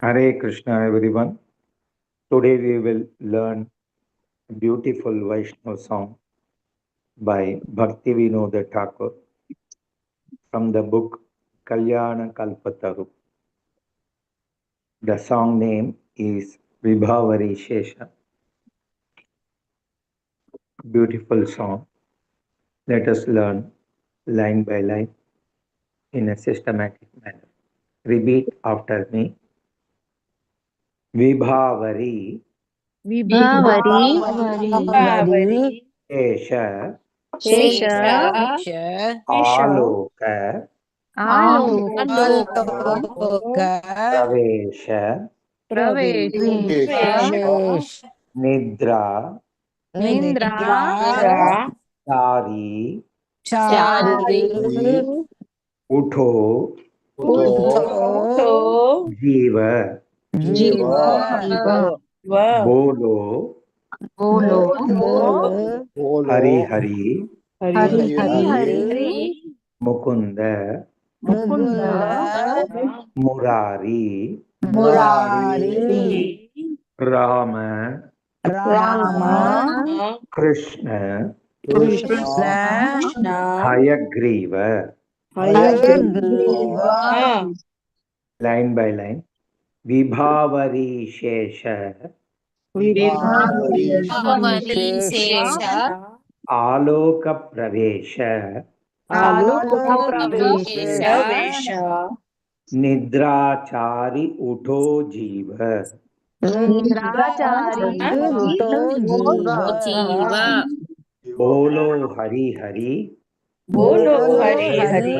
Hare Krishna, everyone. Today we will learn a beautiful Vaishnav song by Bhakti Vinoda Thakur from the book Kalyana Kalpataru. The song name is Vibhavari Shesha. Beautiful song. Let us learn line by line in a systematic manner. Repeat after me. Vibhavari ವಿಭಾವರಿ Vibhavari Shesha ಶೇಷ Shesha Aloka ಆಲೋಕ Aloka Pravesha ಪ್ರವೇಶ Pravesh Nidra ನಿಂದ್ರ Nidra Chari Chari Utho Utto Jiva Jiva Bolo ಬೋಲೋ Hari Hari Hari Hari Hari Mukunda Mukunda Murari Murari Rama Rama Krishna Krishna Hayagriva. Hayagriva Line by line. Vibhavari Shesha Vibhavari ಶೇಷ Aloka Pravesha ಆಲೋಕ ಪ್ರವೇಶ Pravesha Nidrachari Utho Jiva ನಿದ್ರಾಚಾರಿ Jiva Bolo Hari Hari Bolo Hari Hari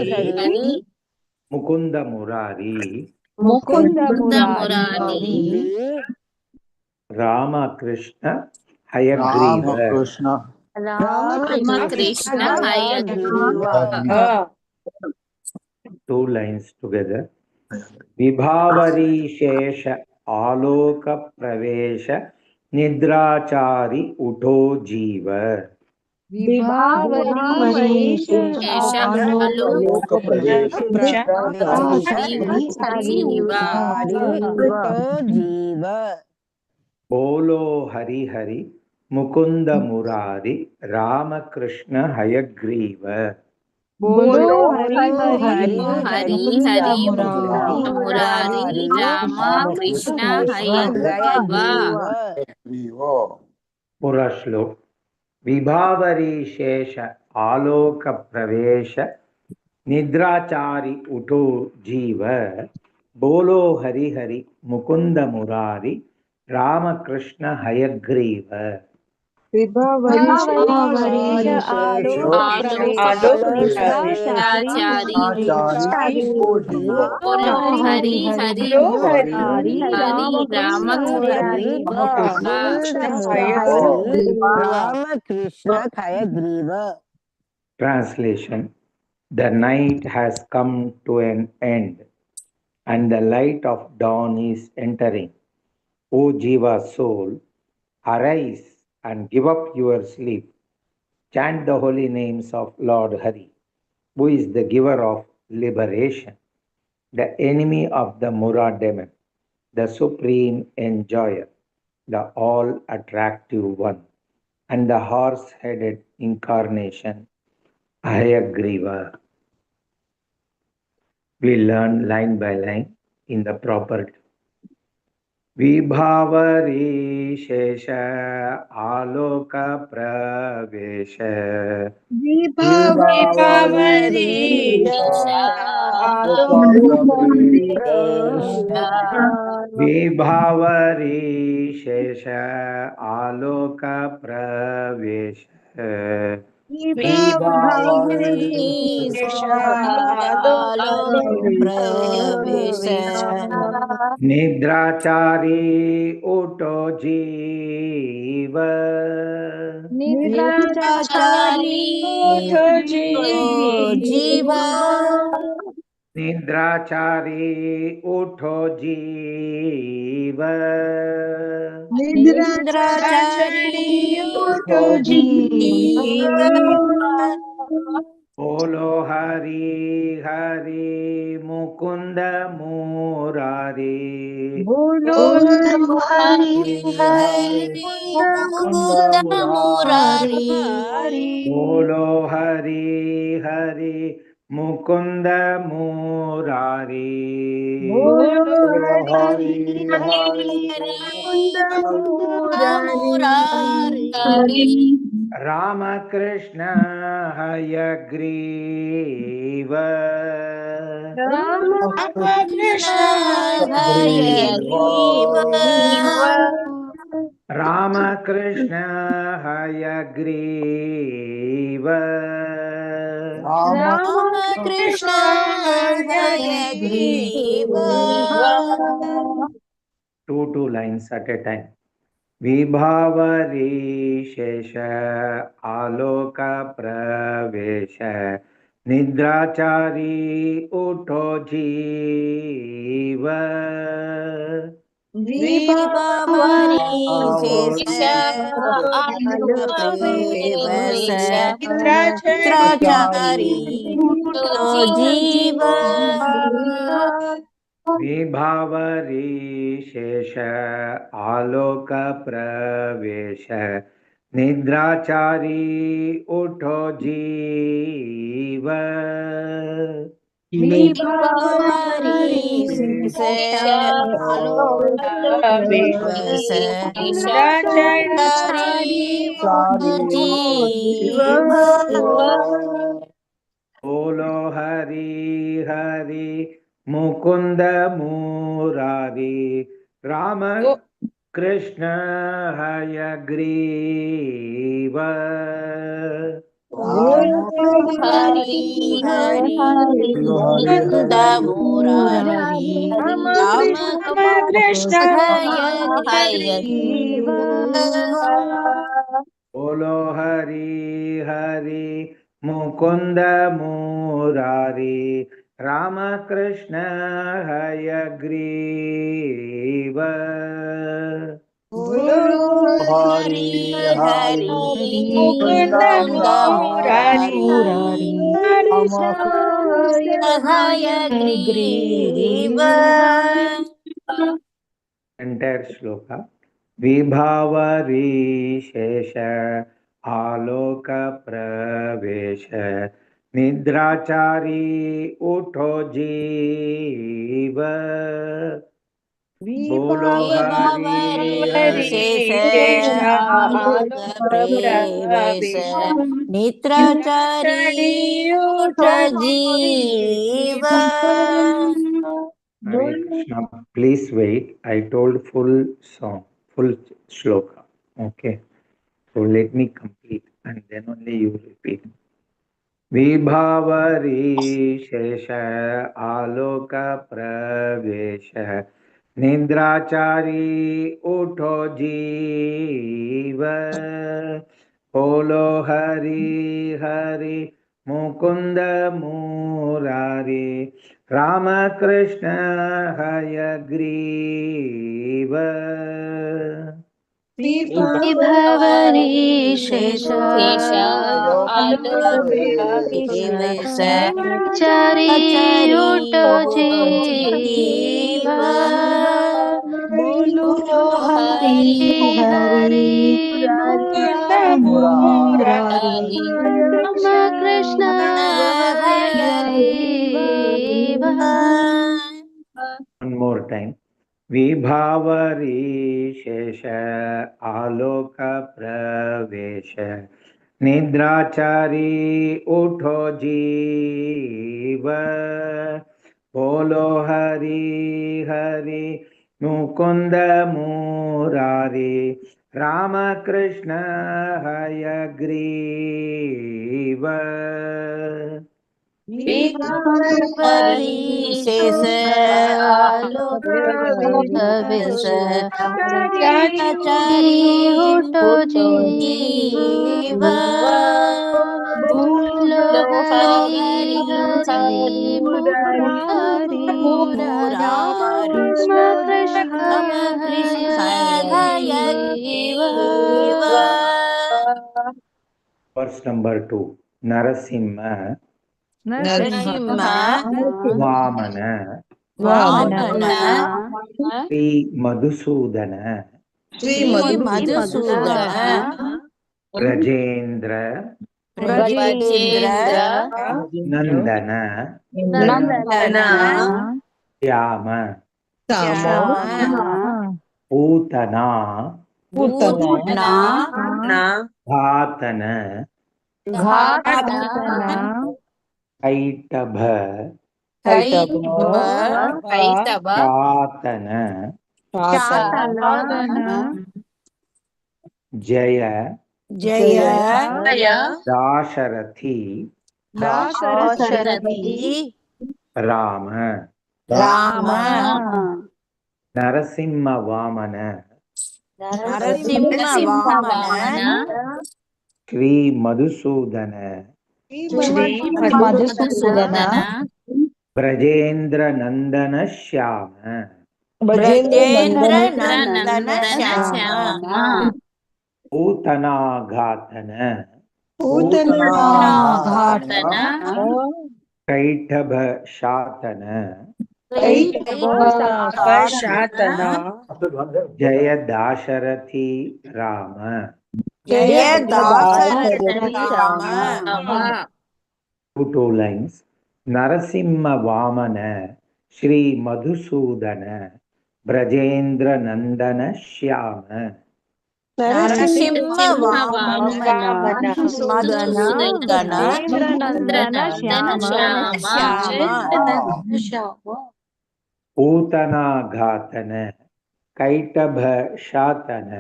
Mukunda Murari Mukunda Murari Rama Krishna Hayagriva. Ramakrishna Two lines together. Vibhavari Shesha Aloka Pravesha Nidrachari Utho Jiva. ವಿಭಾವರಿ Bolo Hari Hari Mukunda Murari Rama Krishna Hayagriva. ಬೋಲೋ ಹರಿ ಹರಿ ಹರಿ Murari Rama Krishna Hayagriva Pura Shlok. Vibhavari Shesha Aloka Pravesha Nidrachari Utto Jiva. Bolo Hari Hari Mukunda Murari Rama Krishna Hayagriva. Achari ಬೋಲೋ ಹರಿ ಹರಿ Murari Rama Translation. The night has come to an end, and the light of dawn is entering. O Jiva soul, arise and give up your sleep. Chant the holy names of Lord Hari, who is the giver of liberation, the enemy of the Mura demon, the supreme enjoyer, the all attractive one, and the horse headed incarnation, Hayagriva. We learn line by line in the proper. Vibhavari Shesha Aloka Pravesha Vibhavari Vibhavari Shesha Aloka Pravesha Nidrachari Utto Jiva Jiva Nidrachari Utto Jiva Nidrachari Jiva Bolo Hari Hari Mukund Murari बोलो हरि हरि मुकुंद मुरारी बोलो हरि हरि मुकुंद मुरारी बोलो Hari Hari Hari Mukund Murari Murari Ram Krishna Hayagriva Ram Krishna Hayagriva Ram Krishna Hayagriva Ram Krishna Hayagriva two lines at a time. विभावरी शेष आलोक प्रवेश निद्राचारी उठो जीव विभवरी शेष आलोक प्रवेश निद्राचारी तो जीव विभावरी शेष आलोक प्रवेश निद्राचारी उठो जीव विभवरी शेष आलोक प्रवेश निद्राचारी तो जीव बोलो हरि हरि मुकुंद मुरारी राम कृष्ण हयग्रीव हरि हरि मुकुंद मुरारी राम कृष्ण हयग्रीव बोलो हरि हरि मुकुंद मुरारी राम कृष्ण हयग्रीव हरि हरि मुकुंद मुरारी हयग्रीव Entire shloka. विभावरी शेष आलोक प्रवेश निद्राचारी उठो जीव बोलो हरि विभवरी शेष आलोक प्रवेश निद्राचारी उठ जीव Hare Krishna. Please wait. I told full song, full shloka. Okay. So let me complete and then only you repeat. विभावरी शेष आलोक प्रवेश निद्राचारी उठो जीव बोलो हरि हरि मुकुंद मुरारी राम कृष्ण हयग्रीव विभवरी शेष आलोक प्रवेश चारी उठ जीव बोलो Hari Hari Mukund Murari Ram Krishna Hayagriva One more time. विभावरी शेष आलोक प्रवेश निद्राचारी उठो जीव बोलो हरि हरि मुकुंद मुरारी राम कृष्ण हयग्रीव विभवरी शेष आलोक प्रवेश चारी उठ जीव बोलो Hari Hari Murari Ram Krishna Hayagriva Verse number 2. Narasimha Narasimha Vamana Vamana Shri Madhusudana Shri Madhusudana Brajendra Brajendra ನಂದನ ನಂದನ ಶ್ಯಾಮ ಶ್ಯಾಮ ಪೂತನ ಪೂತನ ಘಾತನ ಘಾತನ ಕೈಟಭ ಕೈಟಭ ಶಾತನ ಶಾತನ ಜಯ ಜಯ ದಾಶರಥಿ ದಾಶರಥಿ ರಾಮ ರಾಮ ನರಸಿಂಹ ವಾಮನ ನರಸಿಂಹ ವಾಮನ ಶ್ರೀ ಮಧುಸೂದನ ಶ್ರೀ ಮಧುಸೂದನ ಬ್ರಜೇಂದ್ರ ನಂದನ ಶ್ಯಾಮ ಬ್ರಜೇಂದ್ರ ನಂದನ ಶ್ಯಾಮ ಪೂತನಾಘಾತನ ಪೂತನಾಘಾತನ ಕೈಟಭ ಶಾತನ ಶಾತನ ಜಯ ದಾಶರಥಿ ರಾಮ ಜಯ ದಾಶರಥಿ ರಾಮ 2 lines. ನರಸಿಂಹ ವಾಮನ ಶ್ರೀ ಮಧುಸೂದನ ಬ್ರಜೇಂದ್ರ ನಂದನ ಶ್ಯಾಮ ನರಸಿಂಹ ವಾಮನ ಮಧುಸೂದನ ಶ್ಯಾಮ ಪೂತನಾಘಾತನ ಕೈಟಭ ಶಾತನ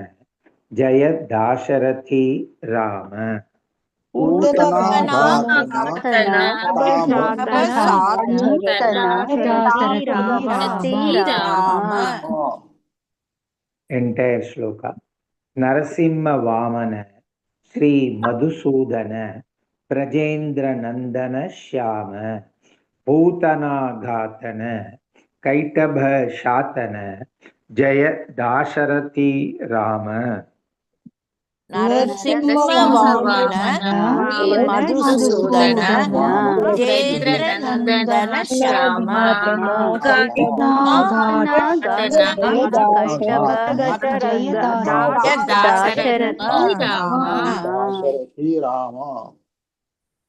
ಜಯ ದಾಶರಥಿ ರಾಮ ಎಂಟೈರ್ ಶ್ಲೋಕ ನರಸಿಂಹ ವಾಮನ ಶ್ರೀ ಮಧುಸೂದನ ಬ್ರಜೇಂದ್ರ ನಂದನ ಶ್ಯಾಮ ಭೂತನಾಘಾತನ ಕೈಟಭ ಶಾತನ ಜಯ ದಾಶರಥಿ ರಾಮ ನರಸಿಂಹ ವಾಮನ ಮಧುಸೂದನ ಬ್ರಜೇಂದ್ರ ನಂದನ Shyama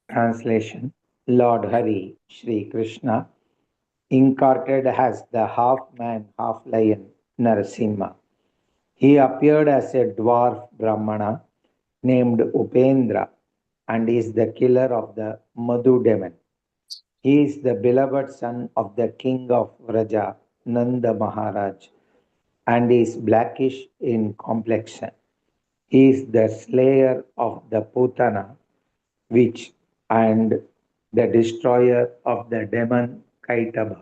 Translation. Lord Hari, Shri Krishna, incarnated as the half man, half lion Narasimha. He appeared as a dwarf Brahmana named Upendra and is the killer of the Madhu demon. He is the beloved son of the king of Vraja, Nanda Maharaj, and is blackish in complexion. He is the slayer of the Putana witch and the destroyer of the demon Kaitaba.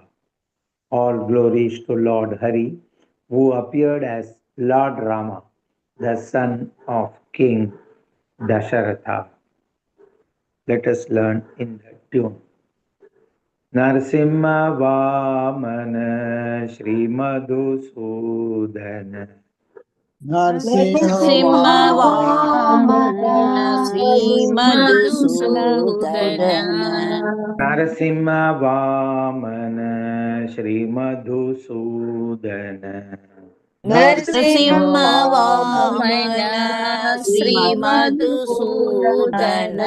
All glories to Lord Hari, who appeared as Lord Rama, the son of King Dasharatha. Let us learn in the tune. Narasimha Vamana Shri Madhusudana ನರಸಿಂಹ ವಾಮನ ಶ್ರೀ ಮಧುಸೂದನ Narasimha Vamana Shri Madhusudana ನರಸಿಂಹ ವಾಮನ ಶ್ರೀ ಮಧುಸೂದನ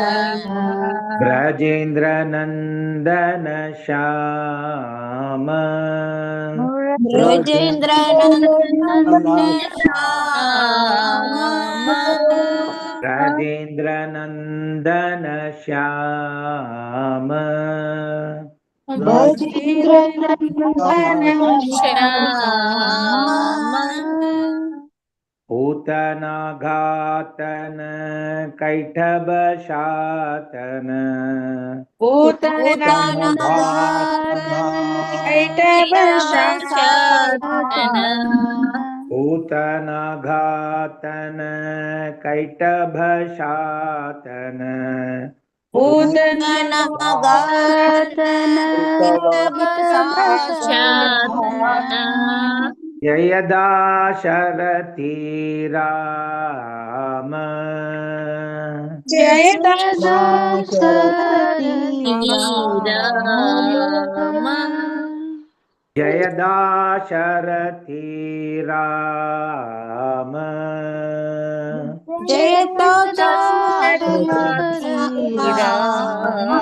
Brajendra Nandana Shama ಬ್ರಜೇಂದ್ರ ನಂದನ ಶ್ಯಾಮ Rajendra Nandana Shama ಬ್ರಜೇಂದ್ರ ನಂದನ ಶ್ಯಾಮ Putanagatana Kaitaba Shatana Putanagatana Kaitaba Shatana जयदा शरथी राम जयदा दाशरथी राम जयदा शरथी राम जयदा Dasharathi Rama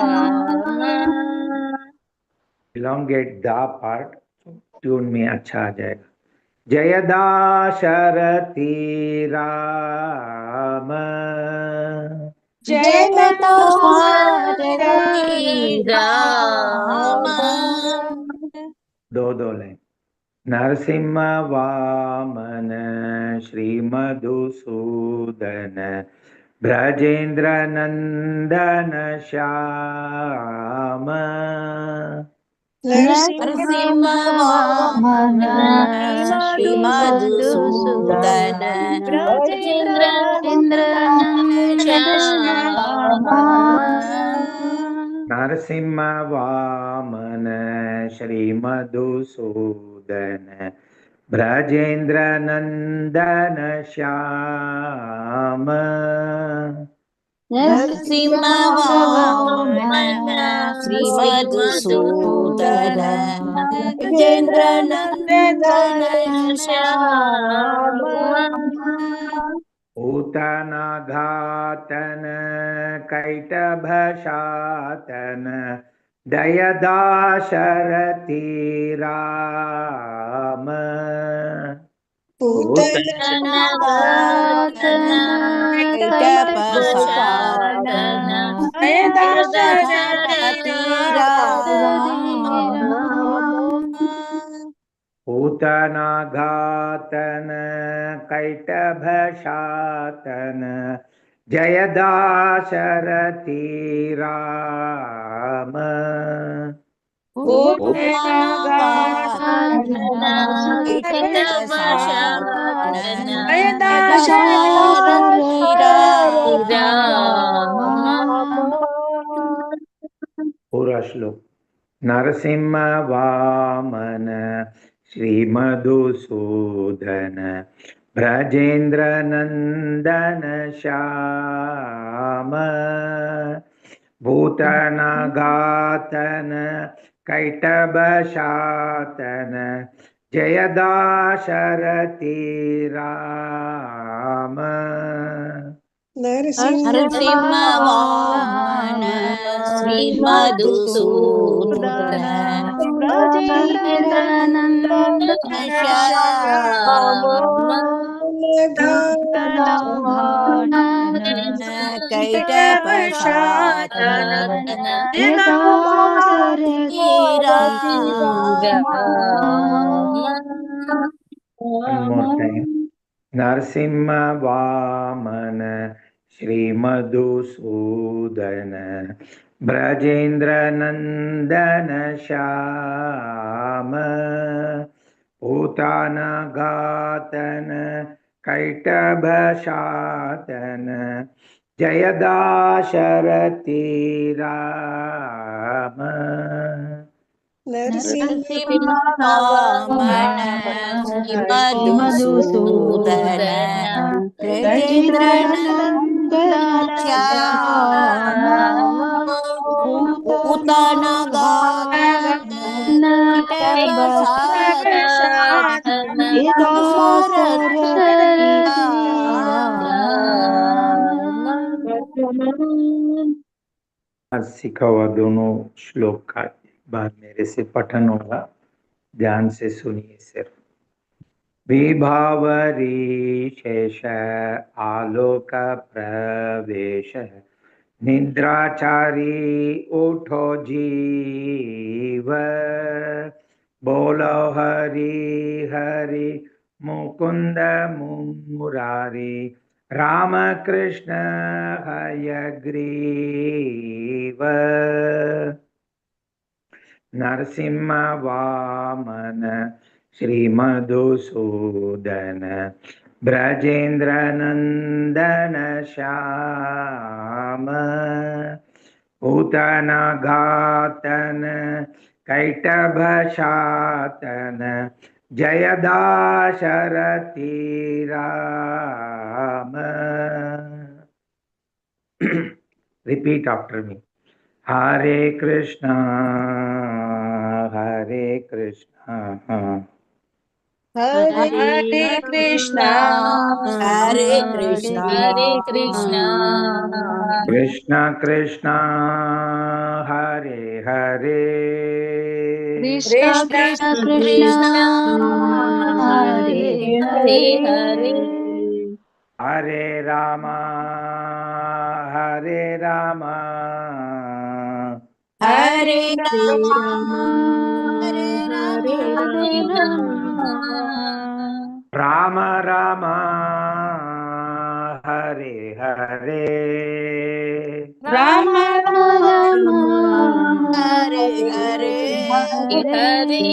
elongate the part tune में अच्छा आ जाएगा। जयदा शरथी राम जयदा दाशरथी राम दो लाइन। नरसिंह वामन श्री मधुसूदन ब्रजेंद्र नंदन श्याम नरसिंह वामन श्री मधुसूदन ब्रजेंद्र श्याम नरसिंह वामन श्री मधुसूदन ब्रजेंद्र नंदन श्याम नरसिंह वामन श्री मधुसूदन ब्रजेंद्र नंदन श्याम पूतनाघातन कैटभशातन दयदाशरथी राम पूतनाघातन कैटभशातन दशरथी राम पूतनाघातन कैटभशातन जयदाशरथी राम पूतनाघातन कैटभशातन दशरथी राम पूरा श्लोक। नरसिंह वामन श्री मधुसूदन ब्रजेंद्र नंदन श्याम भूतनाघातन कैटभशातन जयदाशरथी राम नरसिंह वामन श्री मधुसूदन ब्रजेंद्र नंदन Shyam घाटन कैटभशातन Dasharathi Ram One more time. Narasimha Vaman Shri Madhusudan Brajendra नंदन श्याम पूतनाघातन कैटभशातन जयदाशरथी राम नरसिंह वामन श्री मधुसूदन ब्रजेंद्र नंदन श्याम पूतनाघातन कैटभशातन दशरथी राम आज सीखा हुआ दोनों श्लोक का बाद मेरे से पठन होगा, ध्यान से सुनिए सिर्फ। विभावरी शेष आलोक प्रवेश निद्राचारी उठो जीव बोलो हरि हरि मुकुंद मुरारी राम कृष्ण हयग्रीव नरसिंह वामन श्री मधुसूदन ब्रजेंद्र नंदन श्याम पूतनाघातन कैटभशातन जय Dasharathi Ram. Repeat after me. Hare Krishna, Hare Krishna, Hare Krishna, Hare Krishna, Hare Krishna, Krishna Krishna, Hare Hare, Krishna Krishna Krishna, Hare Hare Hare Hare, Hare Rama, Hare Rama, Hare Rama, Hare Hare Hare Rama, Rama Rama, Hare Hare, Rama Rama, Hare Hare Hare. Hare. Hare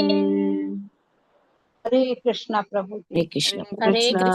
Hare Krishna Prabhu. Hare Krishna. Hare Krishna.